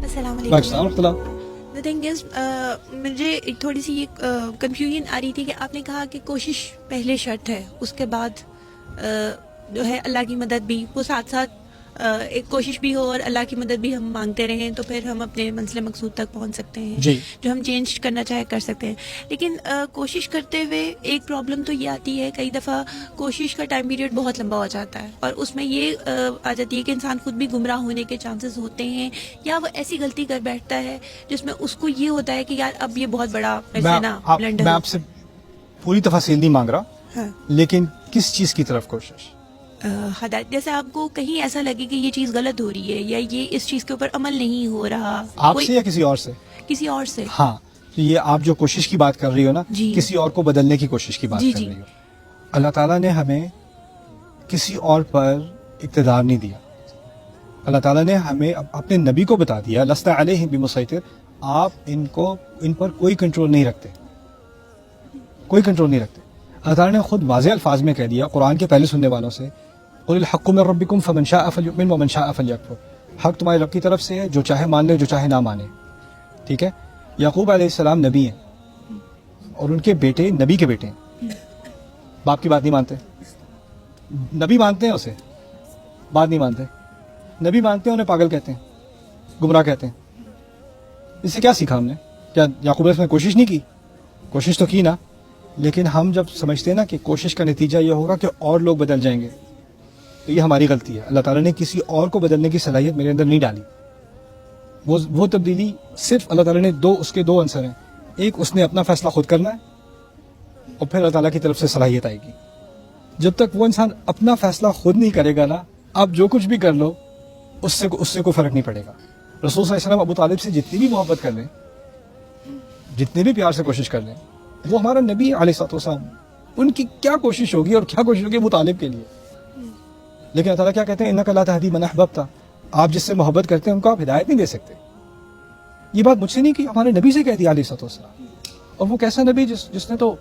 السلام السلام علیکم. علیکم. The thing is, مجھے تھوڑی سی یہ کنفیوژن آ رہی تھی کہ آپ نے کہا کہ کوشش پہلے شرط ہے, اس کے بعد جو ہے اللہ کی مدد بھی, وہ ساتھ ساتھ ایک کوشش بھی ہو اور اللہ کی مدد بھی ہم مانگتے رہیں تو پھر ہم اپنے منزل مقصود تک پہنچ سکتے ہیں, جی. جو ہم چینج کرنا چاہے کر سکتے ہیں. لیکن کوشش کرتے ہوئے ایک پرابلم تو یہ آتی ہے, کئی دفعہ کوشش کا ٹائم پیریڈ بہت لمبا ہو جاتا ہے اور اس میں یہ آ جاتی ہے کہ انسان خود بھی گمراہ ہونے کے چانسز ہوتے ہیں, یا وہ ایسی غلطی کر بیٹھتا ہے جس میں اس کو یہ ہوتا ہے کہ یار اب یہ بہت بڑا میں آپ سے پوری تفاصیل نہیں مانگ رہا, لیکن کس چیز کی طرف کوشش؟ ہدایت, جیسے آپ کو کہیں ایسا لگے کہ یہ چیز غلط ہو رہی ہے یا یہ اس چیز کے اوپر عمل نہیں ہو رہا, آپ سے یا کسی اور سے؟ کسی اور سے. ہاں, تو یہ آپ جو کوشش کی بات کر رہی ہو نا, جی. کسی اور کو بدلنے کی کوشش کی بات کر رہی ہو. اللہ تعالیٰ نے ہمیں کسی اور پر اقتدار نہیں دیا. اللہ تعالیٰ نے ہمیں اپنے نبی کو بتا دیا, لست علیہم بمسیطر, آپ ان پر کوئی کنٹرول نہیں رکھتے, کوئی کنٹرول نہیں رکھتے. اللہ تعالیٰ نے خود واضح الفاظ میں کہہ دیا قرآن کے پہلے سننے والوں سے, قل الحق من ربکم فمن شاء فلیؤمن ومن شاء فلیکفر. حق تمہارے رب کی طرف سے ہے, جو چاہے مان لے جو چاہے نہ مانے. ٹھیک ہے. یعقوب علیہ السلام نبی ہیں اور ان کے بیٹے نبی کے بیٹے ہیں, باپ کی بات نہیں مانتے. نبی مانتے ہیں اسے, بات نہیں مانتے. نبی مانتے ہیں, انہیں پاگل کہتے ہیں, گمراہ کہتے ہیں. اس سے کیا سیکھا ہم نے؟ کیا یعقوب علیہ السلام نے کوشش نہیں کی؟ کوشش تو کی نا, لیکن ہم جب سمجھتے ہیں نا کہ کوشش کا نتیجہ یہ ہوگا کہ اور لوگ بدل جائیں گے, تو یہ ہماری غلطی ہے. اللہ تعالیٰ نے کسی اور کو بدلنے کی صلاحیت میرے اندر نہیں ڈالی. وہ تبدیلی صرف اللہ تعالیٰ نے اس کے دو عنصر ہیں, ایک اس نے اپنا فیصلہ خود کرنا ہے, اور پھر اللہ تعالیٰ کی طرف سے صلاحیت آئے گی. جب تک وہ انسان اپنا فیصلہ خود نہیں کرے گا نا, آپ جو کچھ بھی کر لو اس سے کوئی فرق نہیں پڑے گا. رسول صلی اللہ علیہ وسلم ابو طالب سے جتنی بھی محبت کر لیں, جتنے بھی پیار سے کوشش کر لیں, وہ ہمارا نبی علیہ السلام, ان کی کیا کوشش ہوگی اور کیا کوشش ہوگی ابو طالب کے لیے. لیکن اللہ تعالیٰ کیا کہتے ہیں, انک لا تہدی من احببت, آپ جس سے محبت کرتے ہیں ان کو آپ ہدایت نہیں دے سکتے. یہ بات مجھ سے نہیں کی, ہمارے نبی سے کہتی علیہ السلام. اور وہ کیسا نبی جس نے تو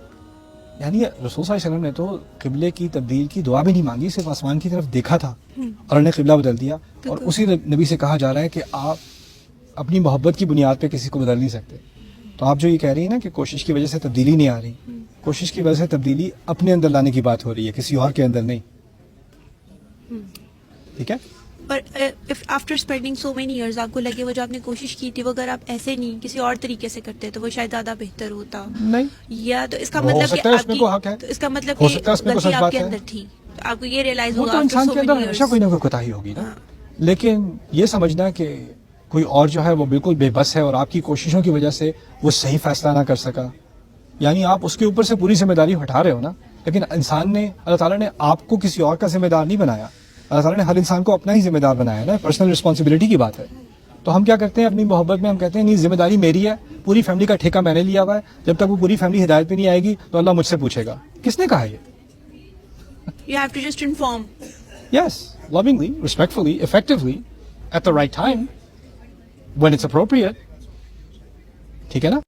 یعنی رسول صلی اللہ علیہ وسلم نے تو قبلے کی تبدیل کی دعا بھی نہیں مانگی, صرف آسمان کی طرف دیکھا تھا اور انہیں قبلہ بدل دیا. اور اسی نبی سے کہا جا رہا ہے کہ آپ اپنی محبت کی بنیاد پہ کسی کو بدل نہیں سکتے. تو آپ جو یہ کہہ رہی ہیں نا کہ کوشش کی وجہ سے تبدیلی نہیں آ رہی, کوشش کی وجہ سے تبدیلی اپنے اندر لانے کی بات ہو رہی ہے, کسی اور کے اندر نہیں. ٹھیک ہے. اور after spending so many years آپ کو لگے وہ جو آپ نے کوشش کی تھی وہ اگر آپ ایسے نہیں کسی اور طریقے سے کرتے تو وہ شاید زیادہ بہتر ہوتا نہیں, یا تو اس کا مطلب کہ اس کا مطلب کہ غلطی آپ کے اندر تھی, آپ کو یہ ریئلائز ہوا. انسان کے اندر ہمیشہ کوئی نہ کوئی کوتاہی ہوگی نا, لیکن یہ سمجھنا کہ کوئی اور جو ہے وہ بالکل بے بس ہے اور آپ کی کوششوں کی وجہ سے وہ صحیح فیصلہ نہ کر سکا, یعنی آپ اس کے اوپر سے پوری ذمہ داری ہٹا رہے ہو نا. لیکن انسان نے, اللہ تعالیٰ نے آپ کو کسی اور کا ذمہ دار نہیں بنایا, اللہ تعالیٰ نے ہر انسان کو اپنا ہی ذمہ دار بنایا نا. پرسنل رسپانسبلٹی کی بات ہے. تو ہم کیا کرتے ہیں اپنی محبت میں, ہم کہتے ہیں نہیں ذمہ داری میری ہے, پوری فیملی کا ٹھیکہ میں نے لیا ہوا ہے, جب تک وہ پوری فیملی ہدایت پہ نہیں آئے گی تو اللہ مجھ سے پوچھے گا. کس نے کہا یہ؟ You have to just inform. Yes, lovingly, respectfully, effectively, at the right time, when it's appropriate. ٹھیک ہے نا.